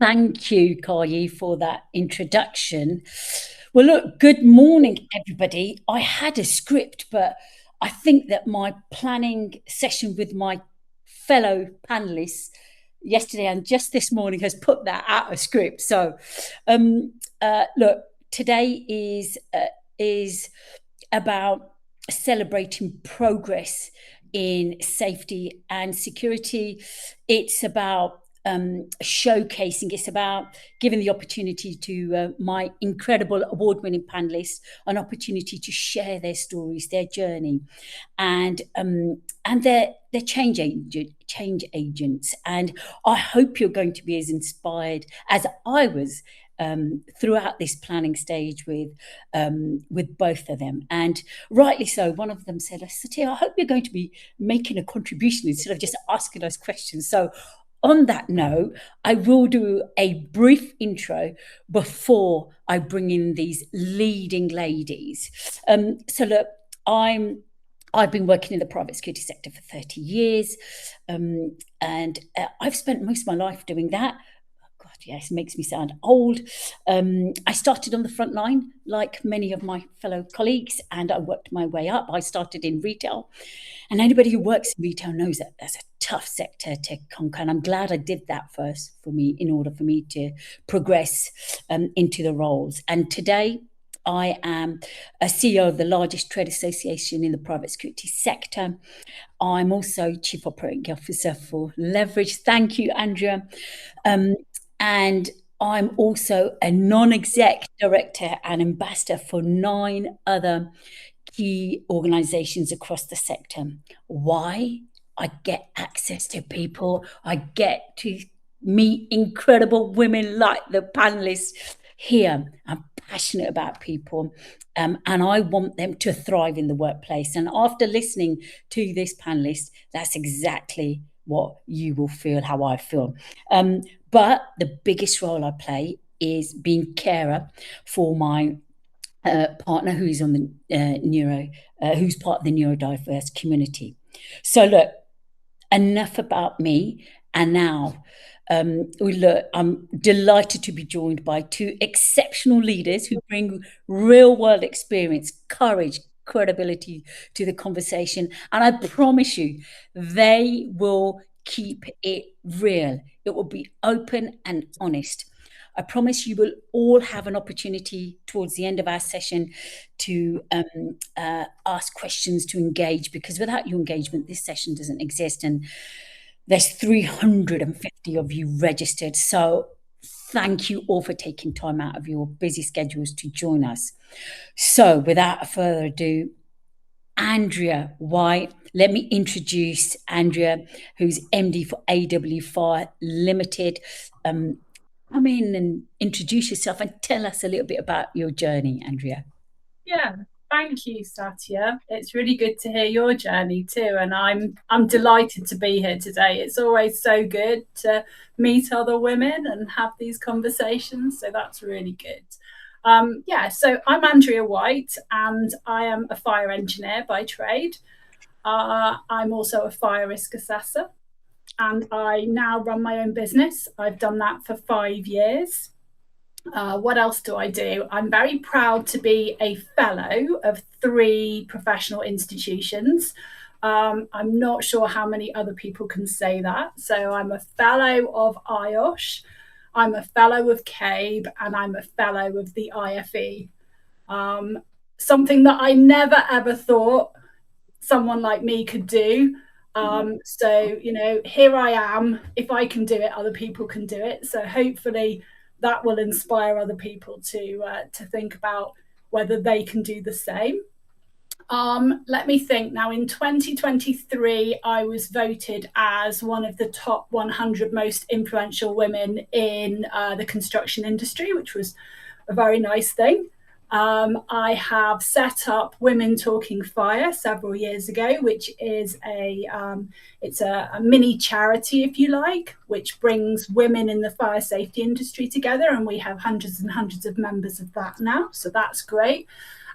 Thank you, Kayi, for that introduction. Well, look, good morning, everybody. I had a script, but I think that my planning session with my fellow panelists yesterday and just this morning has put that out of script. So, look, today is about celebrating progress in safety and security. It's about showcasing. It's about giving the opportunity to my incredible award-winning panelists an opportunity to share their stories, their journey, and their change agents. And I hope you're going to be as inspired as I was throughout this planning stage with both of them. And rightly so. One of them said, Satia, I hope you're going to be making a contribution instead of just asking us questions. So on that note, I will do a brief intro before I bring in these leading ladies. So look, I've been working in the private security sector for 30 years, and I've spent most of my life doing that. God, yes, it makes me sound old. I started on the front line, like many of my fellow colleagues, and I worked my way up. I started in retail, and anybody who works in retail knows that that's a tough sector to conquer. And I'm glad I did that first for me in order for me to progress into the roles. And today, I am a CEO of the largest trade association in the private security sector. I'm also Chief Operating Officer for Leverage. Thank you, Andrea. And I'm also a non-exec director and ambassador for 9 other key organizations across the sector. Why? I get access to people. I get to meet incredible women like the panelists here. I'm passionate about people, and I want them to thrive in the workplace. And after listening to this panelist, that's exactly what you will feel, how I feel. But the biggest role I play is being carer for my partner who's on the who's part of the neurodiverse community. So look, enough about me. And now, I'm delighted to be joined by 2 exceptional leaders who bring real world experience, courage, credibility to the conversation. And I promise you, they will keep it real. It will be open and honest. I promise you will all have an opportunity towards the end of our session to ask questions, to engage, because without your engagement, this session doesn't exist. And there's 350 of you registered. So thank you all for taking time out of your busy schedules to join us. So without further ado, Andrea White. Let me introduce Andrea, who's MD for AW Fire Limited. Come in and introduce yourself and tell us a little bit about your journey, Andrea. Yeah, thank you, Satya. It's really good to hear your journey too, and I'm delighted to be here today. It's always so good to meet other women and have these conversations, so that's really good. So I'm Andrea White, and I am a fire engineer by trade. I'm also a fire risk assessor, and I now run my own business. I've done that for 5 years. What else do I do? I'm very proud to be a fellow of 3 professional institutions. I'm not sure how many other people can say that. So I'm a fellow of IOSH, I'm a fellow of CABE, and I'm a fellow of the IFE. Something that I never ever thought someone like me could do. So, here I am. If I can do it, other people can do it. So hopefully that will inspire other people to think about whether they can do the same. Let me think. Now, in 2023, I was voted as one of the top 100 most influential women in the construction industry, which was a very nice thing. I have set up Women Talking Fire several years ago, which is it's a mini charity, if you like, which brings women in the fire safety industry together, and we have hundreds and hundreds of members of that now, so that's great.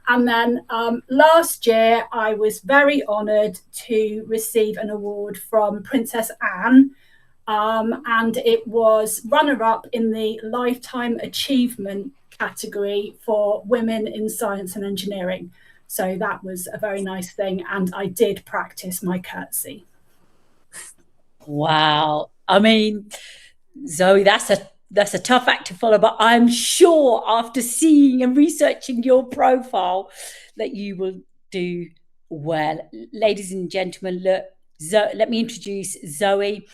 And then last year, I was very honoured to receive an award from Princess Anne and it was runner-up in the Lifetime Achievement category for women in science and engineering. So that was a very nice thing, and I did practice my curtsy. Wow. I mean, Zoe, that's a tough act to follow, but I'm sure after seeing and researching your profile that you will do well. Ladies and gentlemen, look, let me introduce Zoe.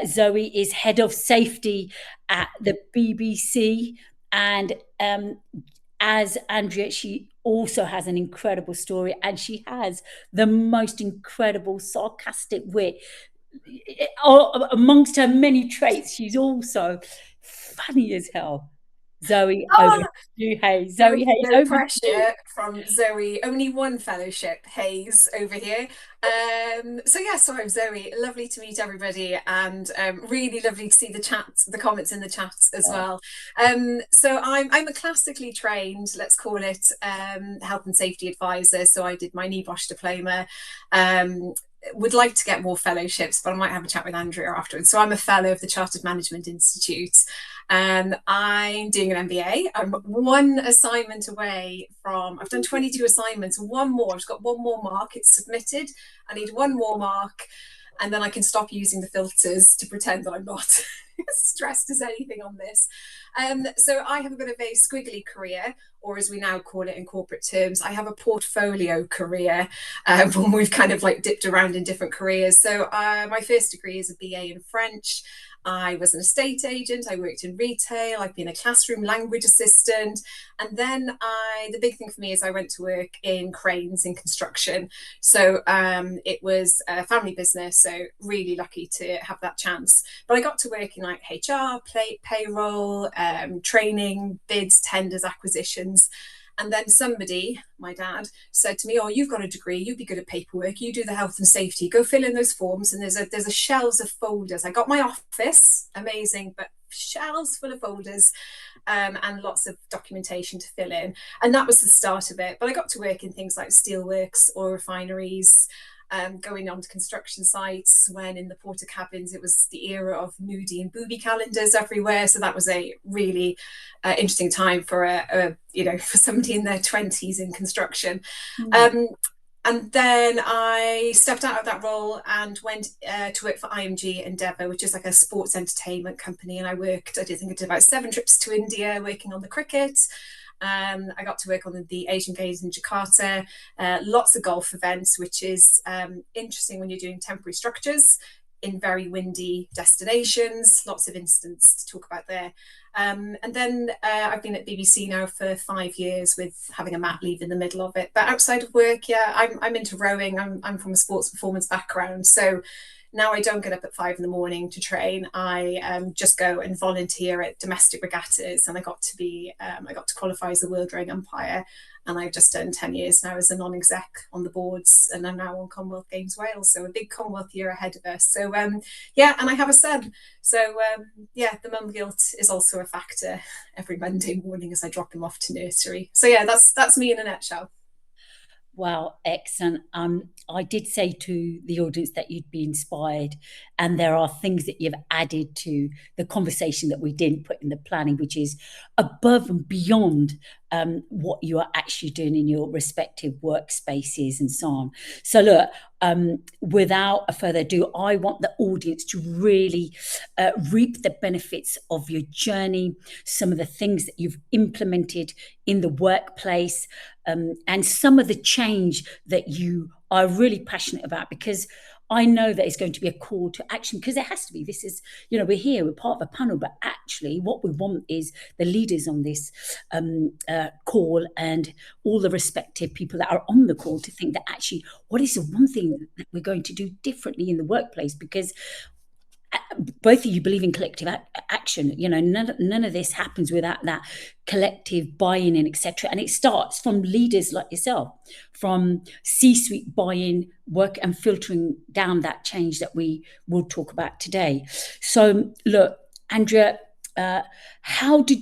Zoe is head of safety at the BBC, and as Andrea, she also has an incredible story, and she has the most incredible sarcastic wit. Amongst her many traits, she's also funny as hell. Zoe, over to you. Hey, Zoe Hayes, No over to you. pressure from Zoe. Only one fellowship, Hayes, over here. So I'm Zoe. Lovely to meet everybody, and really lovely to see the chats, the comments in the chat as well. So I'm a classically trained, let's call it, health and safety advisor. So I did my NEBOSH diploma. Would like to get more fellowships, but I might have a chat with Andrea afterwards. So I'm a fellow of the Chartered Management Institute. I'm doing an MBA. I'm one assignment away from, I've done 22 assignments, one more. I've got one more mark. It's submitted. I need one more mark, and then I can stop using the filters to pretend that I'm not stressed as anything on this. So I have a bit of a squiggly career, or as we now call it in corporate terms, I have a portfolio career when we've kind of like dipped around in different careers. So my first degree is a BA in French. I was an estate agent. I worked in retail. I've been a classroom language assistant. And then the big thing for me is I went to work in cranes in construction. So it was a family business. So really lucky to have that chance. But I got to work in like HR, payroll, training, bids, tenders, acquisitions. And then somebody, my dad, said to me, "Oh, you've got a degree. You'd be good at paperwork. You do the health and safety. Go fill in those forms." And there's a shelves of folders. I got my office, amazing, but shelves full of folders and lots of documentation to fill in. And that was the start of it. But I got to work in things like steelworks or refineries. Going on to construction sites when in the porter cabins it was the era of nudie and booby calendars everywhere. So that was a really interesting time for for somebody in their 20s in construction. And then I stepped out of that role and went to work for IMG Endeavour, which is like a sports entertainment company. And I did about 7 trips to India working on the cricket. I got to work on the Asian Games in Jakarta, lots of golf events, which is interesting when you're doing temporary structures in very windy destinations, lots of incidents to talk about there. And then I've been at BBC now for 5 years with having a mat leave in the middle of it. But outside of work, yeah, I'm into rowing. I'm from a sports performance background. So now I don't get up at 5 a.m. to train. I just go and volunteer at domestic regattas, and I got to qualify as a world rowing umpire, and I've just done 10 years now as a non-exec on the boards, and I'm now on Commonwealth Games Wales, so a big Commonwealth year ahead of us. So and I have a son, so the mum guilt is also a factor every Monday morning as I drop him off to nursery. So yeah, that's me in a nutshell. Wow, excellent. I did say to the audience that you'd be inspired, and there are things that you've added to the conversation that we didn't put in the planning, which is above and beyond what you are actually doing in your respective workspaces and so on. So look, without a further ado, I want the audience to really reap the benefits of your journey, some of the things that you've implemented in the workplace, and some of the change that you are really passionate about, because I know that it's going to be a call to action, because it has to be. This is, we're here, we're part of a panel, but actually what we want is the leaders on this call and all the respective people that are on the call to think that actually, what is the one thing that we're going to do differently in the workplace? Because both of you believe in collective action. None of this happens without that collective buy-in and etc. And it starts from leaders like yourself, from C-suite buy-in, work, and filtering down that change that we will talk about today. So look, Andrea, how did